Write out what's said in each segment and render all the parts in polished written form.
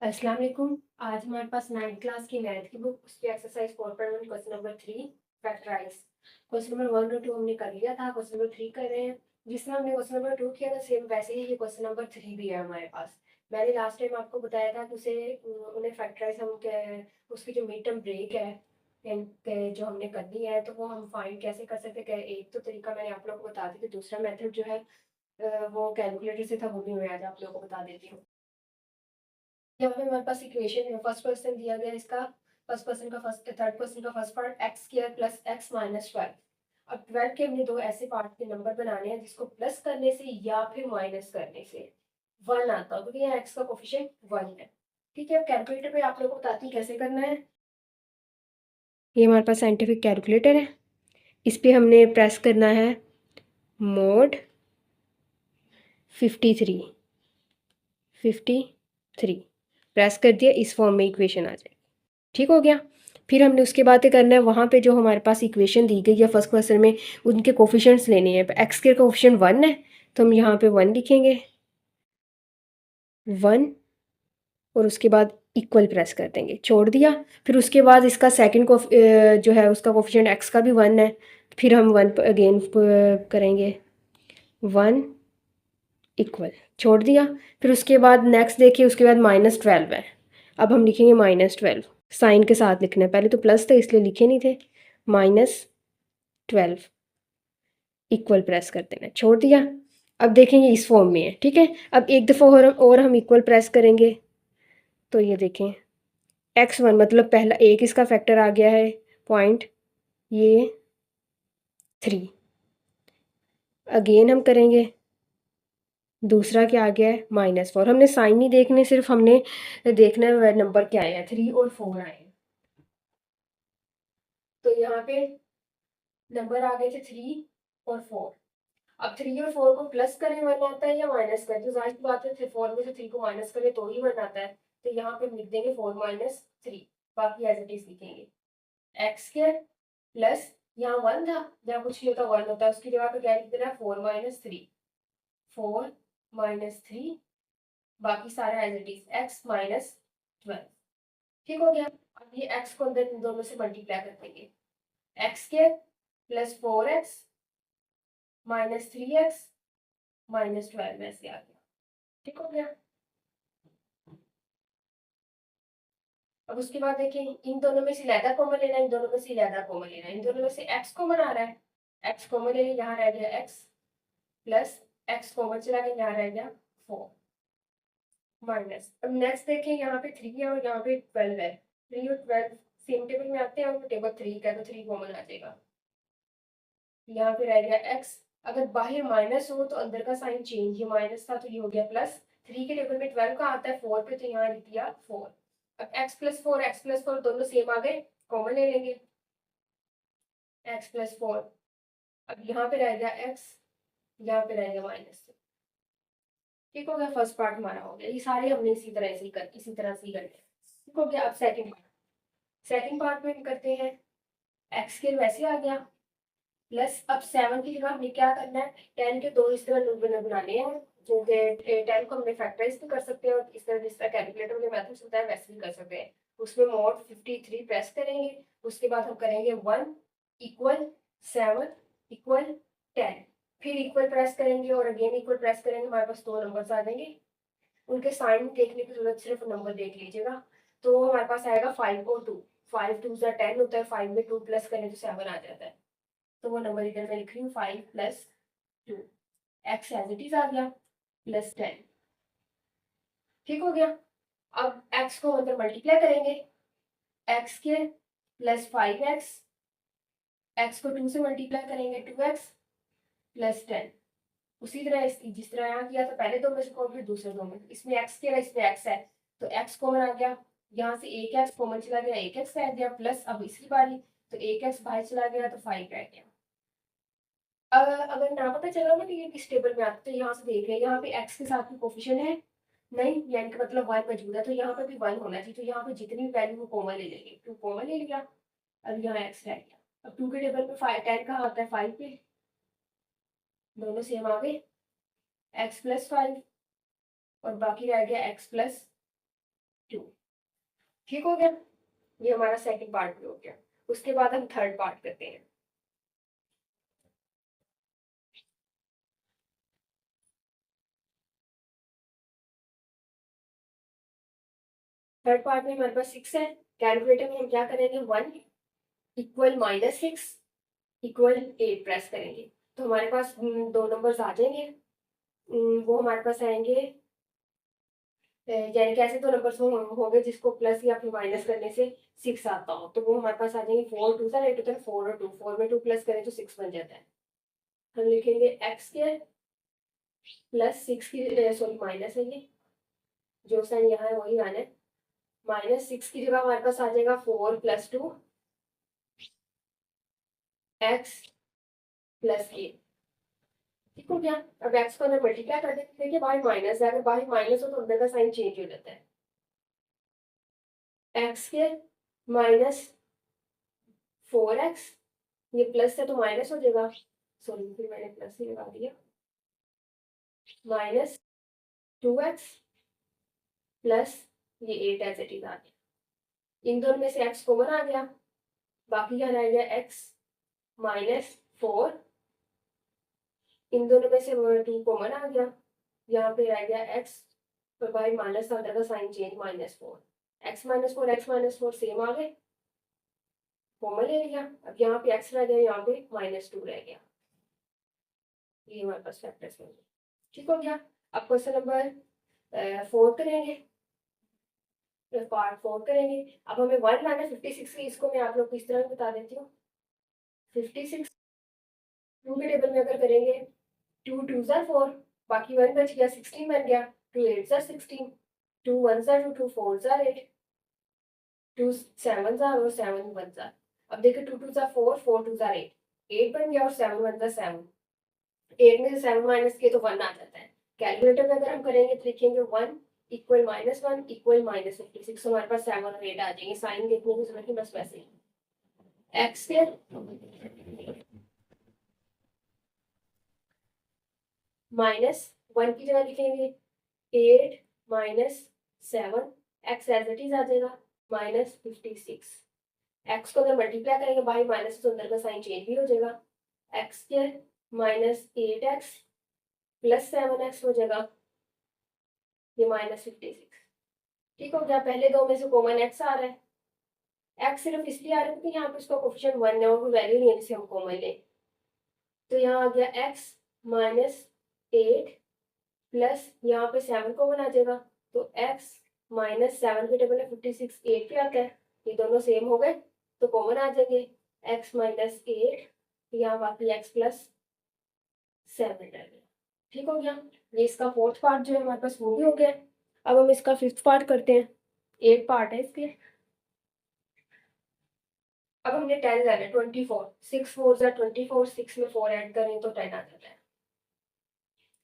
अस्सलाम वालेकुम। आज हमारे पास 9th क्लास की मैथ की बुक उसकी exercise 4.1 question number 3 factorise. Question number 1 और 2 हमने कर लिया था। क्वेश्चन नंबर 3 कर रहे हैं। जिस तरह हमने क्वेश्चन नंबर 2 किया था सेम वैसे ही ये क्वेश्चन नंबर 3 भी है हमारे पास। मैंने लास्ट टाइम आपको बताया था कि उन्हें फैक्टराइज उसकी जो मिड टर्म ब्रेक है जो हमने करनी है तो वो हम फाइंड कैसे कर सकते हैं। एक तो तरीका मैंने आप लोगों को बता दी थी, दूसरा मेथड जो है वो कैलकुलेटर से था, वो भी मैं आज आप लोगों को बता देती हूँ। यहाँ पे हमारे पास इक्वेशन है। फर्स्ट पर्सन दिया गया इसका, फर्स्ट पर्सन का फर्स्ट थर्ड पर्सन का first part x square plus x minus 12। अब 12 के हमने दो ऐसे पार्ट के नंबर बनाने हैं जिसको प्लस करने से या फिर माइनस करने से 1 आता है, क्योंकि यहाँ एक्स का कोफिशिएंट 1 है। ठीक है, अब कैलकुलेटर पे आप लोगों को बताती हूँ कैसे करना है। ये हमारे पास साइंटिफिक कैलकुलेटर है। इस पे हमने प्रेस करना है मोड 53 प्रेस कर दिया, इस फॉर्म में इक्वेशन आ जाएगी। ठीक हो गया। फिर हमने उसके बाद करना है वहाँ पे जो हमारे पास इक्वेशन दी गई है फर्स्ट क्वेश्चन में, उनके कोफिशिएंट्स लेने हैं। एक्स के कोफिशिएंट 1 है तो हम यहाँ पे 1 लिखेंगे, 1, और उसके बाद इक्वल प्रेस कर देंगे, छोड़ दिया। फिर उसके बाद इसका सेकंड को जो है उसका कोफिशिएंट एक्स का भी 1 है, फिर हम 1 अगेन करेंगे, 1 इक्वल, छोड़ दिया। फिर उसके बाद नेक्स्ट देखिए, उसके बाद -12 है। अब हम लिखेंगे -12, साइन के साथ लिखना है, पहले तो प्लस थे इसलिए लिखे नहीं थे। -12 इक्वल प्रेस कर देना, छोड़ दिया। अब देखेंगे इस फॉर्म में है। ठीक है, अब एक दफ़ा और हम इक्वल प्रेस करेंगे तो ये देखें x1 मतलब पहला एक इसका फैक्टर आ गया है पॉइंट, ये 3। अगेन हम करेंगे, दूसरा क्या आ गया है -4। हमने साइन नहीं देखने, सिर्फ हमने देखना है नंबर क्या आए हैं, 3 और 4 आए हैं। तो यहाँ पे नंबर आ गए थे 3 और 4। अब 3 और 4 को प्लस करें 1 आता है या माइनस करें, तो जाहिर सी बात है 4 में से 3 को माइनस करें तो ही 1 आता है। तो यहाँ पे हम लिख देंगे 4 माइनस 3, बाकी एज इट इज लिखेंगे एक्स स्क्वायर प्लस, यहाँ 1 था, जहाँ कुछ नहीं होता 1 होता है, उसकी जगह पे क्या लिख देना है 4 माइनस 3, 4 माइनस 3, बाकी सारे as it is X minus 12। ठीक हो गया। अब ये एक्स को अंदर इन दोनों से मल्टीप्लाई कर देंगे, x square plus 4x minus 3x minus 12 ऐसे आ गया। ठीक हो गया। अब उसके बाद देखिए इन दोनों में से लैदा कॉमन लेना है, इन दोनों में से लैदा कॉमन लेना है, इन दोनों में से एक्स कॉमन आ रहा है, एक्स कॉमन ले लिया, यहाँ रह गया एक्स प्लस एक्स कॉमन चला गया, यहाँ रह गया 4 माइनस। अब नेक्स्ट देखिए यहाँ पे 3 है और यहाँ पे 12 है, 3 और 12 सेम टेबल में आते हैं और टेबल 3 का, तो 3 कॉमन आ जाएगा, यहाँ पे रह गया एक्स। अगर बाहर माइनस हो तो अंदर का साइन चेंज, ये माइनस था तो ये हो गया प्लस। 3 के टेबल में 12 का आता है 4 पे, तो यहाँ लिख दिया 4। अब x+4 दोनों सेम आ गए, कॉमन ले लेंगे, x+4। अब यहाँ पे रह गया x, यहाँ पे रह गया माइनस। ठीक हो गया, फर्स्ट पार्ट हमारा हो गया। ये सारे हमने इसी तरह से ही करने हैं। ठीक हो गया। अब सेकंड पार्ट में हम करते हैं, एक्स के वैसे आ गया प्लस, अब 7 की जगह हमें क्या करना है, 10 के दो इस तरह बनाने हैं, जो 10 को हमने फैक्टराइज भी कर सकते हैं और इस तरह जिस तरह कैलकुलेटर में मेथड होता है वैसे भी कर सकते हैं। उसमें मोड 53 प्रेस करेंगे, उसके बाद हम करेंगे 1 इक्वल 7 इक्वल 10, फिर इक्वल प्रेस करेंगे और अगेन इक्वल प्रेस करेंगे, हमारे पास दो नंबर्स आ जाएंगे। उनके साइन देखने की जरूरत, सिर्फ नंबर देख लीजिएगा। तो हमारे पास आएगा 5 और 2, 5 2 10 होता है, 5 में 2 प्लस करें तो 7 आ जाता है। तो वो नंबर इधर मैं लिख रही हूँ 5+2, एक्स एज इट इज आ गया +10। ठीक हो गया। अब एक्स को अंदर मल्टीप्लाई करेंगे, एक्स के प्लस 5x, एक्स को 2 से मल्टीप्लाई करेंगे 2x प्लस 10। उसी तरह जिस तरह यहाँ किया था, पहले दो में से कौन, फिर दूसरे दो में, इसमें एक्स के इसमें एक्स है तो एक्स कॉमन आ गया, यहाँ से एक एक्स कॉमन चला गया, एक एक्स रह गया प्लस, अब इसकी बारी, तो एक एक्स बाहर चला गया तो 5 रह गया। अगर ना पता चला ना कि ये किस टेबल में आता है, तो यहाँ से देख रहे हैं, यहाँ पे x के साथ में कोफिशिएंट है नहीं, यानी कि मतलब 1 मौजूद है, तो यहाँ पे भी 1 होना चाहिए, तो यहाँ पे जितनी भी वैल्यू वो कॉमन ले लेंगे, 2 कॉमन ले लिया, अब यहाँ x रह गया। अब 2 के टेबल पे 10 कहाँ आता है 5 पे, दोनों सेम आ गए, x+5 और बाकी रह गया x+10। 2। ठीक हो गया, ये हमारा सेकंड पार्ट भी हो गया। उसके बाद हम थर्ड पार्ट करते हैं। थर्ड पार्ट में हमारे पास 6 है। कैलकुलेटर में हम क्या करेंगे, 1 इक्वल -6 इक्वल 8 प्रेस करेंगे तो हमारे पास दो नंबर्स आ जाएंगे। वो हमारे पास आएंगे, यानी कि ऐसे दो नंबर्स होंगे जिसको प्लस या फिर माइनस करने से 6 आता हो, तो वो हमारे पास आ जाएंगे 4 2 8 होता है, 4 और 2, 4 में 2 प्लस करें तो 6 बन जाता है। हम लिखेंगे एक्स स्क्वायर प्लस 6 की सॉरी माइनस है, ये जो साइन यहाँ है वही आना है। -6 की जगह हमारे पास आ जाएगा 4 + 2 एक्स प्लस ए। ठीक हो गया। अब एक्स को अंदर मल्टीप्लाई कर देते हैं, बाहर माइनस है, अगर बाहर माइनस हो तो अंदर का साइन चेंज हो जाता है। एक्स स्क्वायर -4x, ये प्लस है तो माइनस हो जाएगा, सॉरी फिर मैंने प्लस ही लगा दिया, -2x प्लस ये 8 एज इट इज आ गया। इन दोनों में से x कॉमन आ गया, बाकी क्या रह गया x -4, इन दोनों में से 2 कॉमन आ गया, यहाँ पे रह गया x और बाई माइनस अंदर का साइन चेंज -4, x -4 सेम आ गए, कॉमन ले लिया। अब यहाँ पे x रह गया, यहाँ पे -2 रह गया, ये हमारे पास फैक्टर्स में। ठीक हो गया। अब क्वेश्चन नंबर 4 करेंगे, पार्ट 4 करेंगे। अब हमें 1 लाना है 56 की, इसको मैं आप लोग को इस तरह बता देती हूँ। 56 2 के टेबल में अगर करेंगे 2 2 ज़ा 4, बाकी 1 बच गया, 16 बन गया, 2 8 ज़ा 16, 2 1 ज़ा 2, 2 4 ज़ा 8, 2 7 ज़ा और 7 1 ज़ा। अब देखिए 2 2 ज़ा 4, 4 2 ज़ा 8, 8 बन गया और 7 1 ज़ा 7, 8 में से 7 माइनस किए तो 1 आ जाता है। कैलकुलेटर में अगर हम करेंगे तो लिखेंगे 1 इक्वल -1 इक्वल -56, हमारे पास 7 और 8 आ जाएंगे, साइन देखने की जरूरत नहीं, बस वैसे ही। एक्स स्क्वायर -1 की जगह लिखेंगे 8 -7, एक्स एज इट इज आ जाएगा -56। एक्स को अगर मल्टीप्लाई करेंगे बाई माइनस तो अंदर का साइन चेंज भी हो जाएगा, x square -8x plus 7x हो जाएगा, ये -56। ठीक हो गया। पहले दो में से कॉमन x आ रहा है, x सिर्फ इसलिए आ रहा है क्योंकि यहाँ पे इसका कोफिशिएंट 1 है और कोई वैल्यू नहीं है जिसे हम कॉमन लें, तो यहाँ आ गया x -8 प्लस यहाँ पे 7 कॉमन आ जाएगा, तो x -7 के टेबल में 56 8 पे आता है, ये दोनों सेम हो गए तो कॉमन आ जाएंगे, x -8 यहाँ बाकी x + 7 रह गया। ठीक हो गया। ये इसका फोर्थ पार्ट जो है हमारे पास वो भी हो गया। अब हम इसका फिफ्थ पार्ट करते हैं, 8 पार्ट है इसके। अब हमने 10 लेना है, 24, 6 4 ज़ा 24, 6 में 4 ऐड करें तो 10 आ जाता है।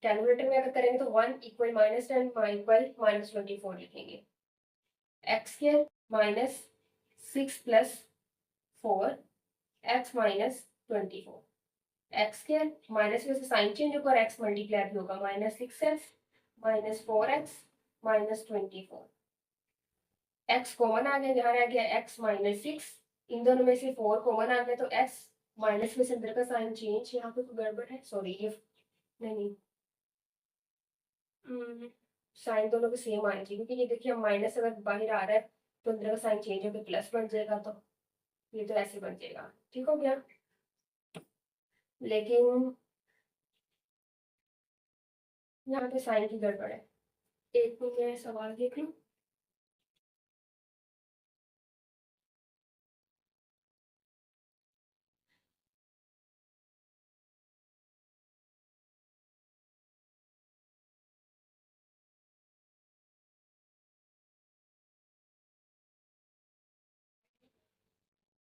कैलकुलेटर में अगर करेंगे तो 1 इक्वल -10 इक्वल -24 लिखेंगे, x square -6 + 4 x -24, x square minus में से साइन चेंज होकर एक्स मल्टीप्लाई भी होगा, -6x -4x -24, एक्स कॉमन आ गया, यहाँ रह गया x -6, इन दोनों में से 4 कॉमन आ गया तो x माइनस में से अंदर का साइन चेंज, यहाँ पे कोई गड़बड़ है, सॉरी ये नहीं, साइन दोनों के सेम आने चाहिए क्योंकि ये देखिए माइनस अगर बाहर आ रहा है तो अंदर का साइन चेंज होकर प्लस बन जाएगा, तो ये तो ऐसे बन जाएगा। ठीक हो गया। लेकिन यहाँ पे साइन की गड़बड़ है, एक मिनट मैं सवाल देख लूँ।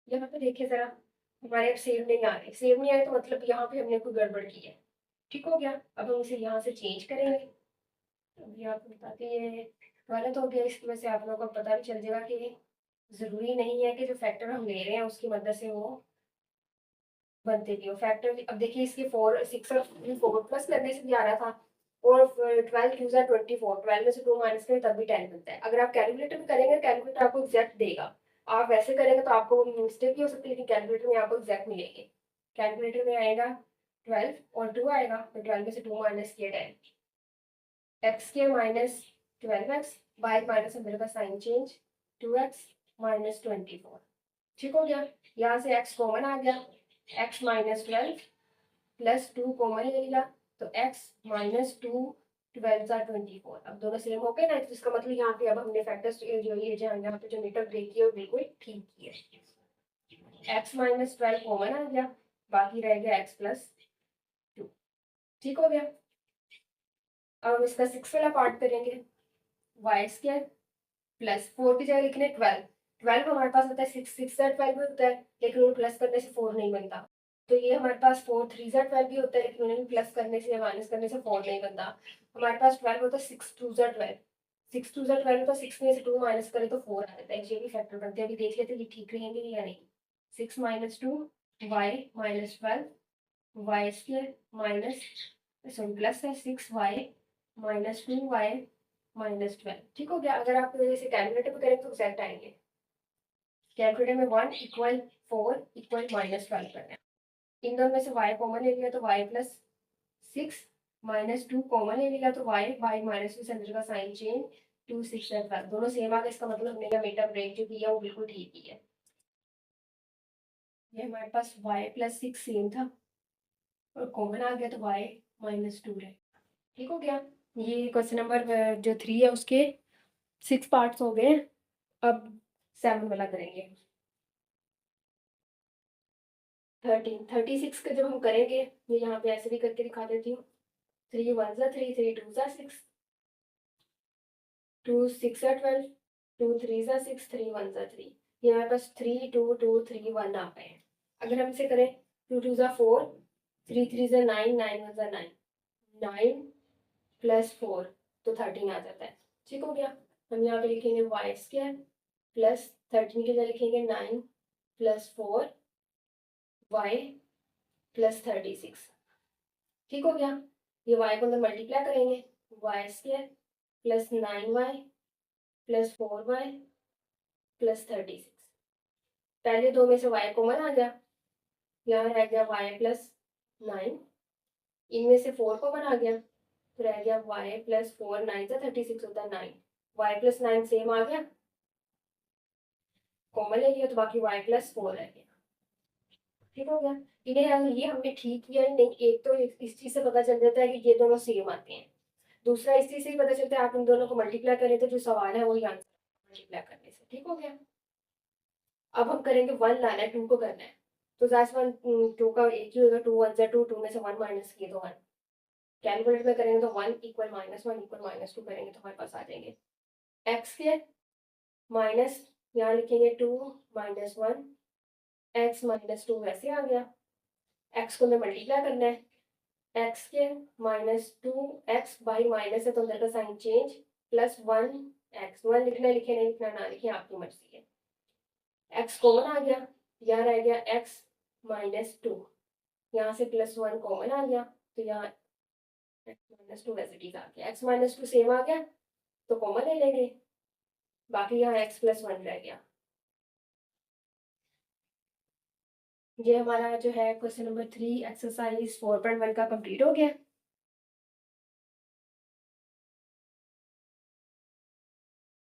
यहाँ पे देखिए जरा, हमारे अब सेव नहीं आ रहे, सेव नहीं आए तो मतलब यहाँ पे हमने कोई गड़बड़ की है। ठीक हो गया। अब हम इसे यहाँ से चेंज करेंगे, अभी आपको बताते हैं गलत हो गया, इसकी वजह से आप लोगों को पता भी चल जाएगा कि जरूरी नहीं है कि जो फैक्टर हम ले रहे हैं उसकी मदद से वो बनते भी हो फैक्टर। अब देखिए इसके 4 6 और 4 प्लस करने से भी आ रहा था, और 12 क्यूज है 24, 12 में से 2 माइनस करें तब भी 10 बनता है। अगर आप कैलकुलेटर में करेंगे, कैलकुलेटर आपको एग्जैक्ट देगा। आप वैसे करेंगे तो आपको मिस्टेक भी हो सकती है, लेकिन कैलकुलेटर में आपको एग्जैक्ट मिलेंगे। कैलकुलेटर में आएगा 12 और 2 आएगा, तो 12 में से 2 माइनस किया 10, एक्स के माइनस 12x, बाय माइनस अंदर का साइन चेंज, 2x माइनस 24। ठीक हो गया। यहाँ से x कॉमन आ गया, x माइनस 12 प्लस 2 कॉमन ले लिया, तो x माइनस 2 12 24। अब दोनों सेम हो गए ना, तो इसका मतलब यहाँ पे अब हमने फैक्टर्स जो ये जो यहाँ पे जो मीटर ब्रेक किया बिल्कुल ठीक किया। x माइनस 12 कॉमन आ गया, बाकी रह गया x प्लस 2। ठीक हो गया। अब हम इसका 6 वाला पार्ट करेंगे, वाई स्क्वायर प्लस 4 की जगह लिखने 12। 12 हमारे पास होता है 6, 6 ज़ा 12 भी होता है, लेकिन वो प्लस करने से 4 नहीं बनता। तो ये हमारे पास 4 3 ज़ा 12 भी होता है, लेकिन उन्हें भी प्लस करने से या माइनस करने से 4 नहीं बनता। हमारे पास 12 होता है 6 2 ज़ा 12, 6 2 ज़ा 12 होता है, 6 में से 2 माइनस करें तो 4 आ जाता है। ये भी फैक्टर बनते हैं, अभी देख लेते हैं ये ठीक रहेंगे या नहीं। 6 minus 2 Y minus 12 Y square minus, sorry plus है 6 वाई माइनस 2 वाई माइनस 12। ठीक हो गया। अगर आप इसे कैलकुलेटर पे करें तो एग्जैक्ट आएंगे। कैलकुलेटर में 1 इक्वल 4 इक्वल माइनस 12 करना है। इन दोनों में से y कॉमन ले लिया तो y प्लस 6 माइनस 2 कॉमन ले लिया तो y बाई माइनस 2 से अंदर का साइन चेंज 2 6 एंड 12 दोनों सेम आ गए। इसका मतलब हमने का मीटर ब्रेक जो किया वो बिल्कुल ठीक ही है। ये हमारे पास y प्लस 6 सेम था और कॉमन आ गया तो y माइनस 2 रहे। ठीक हो गया। ये क्वेश्चन नंबर जो 3 है उसके 6 पार्ट्स हो गए। अब 7 वाला करेंगे। 36 का जब हम करेंगे, ये यहाँ पे ऐसे भी करके दिखा देती हूँ। 3 1 ज़ा 3, 3 2 ज़ा 6, 2 6 ज़ा 12, 2 3 ज़ा 6, 3 1 ज़ा 3। ये हमारे पास 3 2 2 3 1 आ गए हैं। अगर हम इसे करें 2 2 ज़ा 4, 3 3 ज़ा 9, 9 1 ज़ा 9, 9 प्लस 4 तो 13 आ जाता है। ठीक हो गया। हम यहाँ पे लिखेंगे वाई स्क्वायर प्लस 13 के जगह लिखेंगे 9 प्लस 4 वाई प्लस 36। ठीक हो गया। ये y को अंदर मल्टीप्लाई करेंगे, Y square plus 9y plus 4y plus 36। पहले दो में से y कॉमन आ गया, यहाँ रह गया y प्लस 9, इनमें से 4 कॉमन आ गया तो रह गया y प्लस 4, 9 से 36 होता है 9, y प्लस 9 सेम आ गया, कॉमन ले लिया तो बाकी y प्लस 4 रह गया। ठीक हो गया। इन्हें ये हमने ठीक किया ही नहीं। एक तो इस चीज से पता चल जाता है कि ये दोनों सेम आते हैं, दूसरा इस चीज से ही पता चलता है आप इन दोनों को मल्टीप्लाई करें तो जो सवाल है वही आंसर मल्टीप्लाई करने से। ठीक हो गया। अब हम करेंगे 1 लाना है, 2 को करना है, तो ज़ाहिर सी बात 2 का एक ही होगा, 2 1 ज़ा 2, 2 में से 1 माइनस किए तो 1। कैलकुलेटर में करेंगे तो 1 इक्वल -1 इक्वल -2 करेंगे तो हमारे पास आ जाएंगे एक्स के माइनस, यहाँ लिखेंगे 2 माइनस 1 एक्स माइनस 2 वैसे आ गया। एक्स को हमें मल्टीप्लाई करना है, एक्स के माइनस 2 एक्स बाई माइनस है तो अंदर का साइन चेंज प्लस 1 एक्स, 1 लिखना है लिखे नहीं लिखना ना लिखे आपकी मर्जी है। एक्स कॉमन आ गया, यहाँ रह गया एक्स माइनस 2, यहाँ से प्लस 1 कॉमन आ गया तो यहाँ एक्स माइनस 2 वैसे ठीक आ गया। एक्स माइनस 2 सेम आ गया तो कॉमन ले लेंगे, बाकी यहाँ एक्स प्लस 1 रह गया। ये हमारा जो है क्वेश्चन नंबर 3 एक्सरसाइज 4.1 का कंप्लीट हो गया।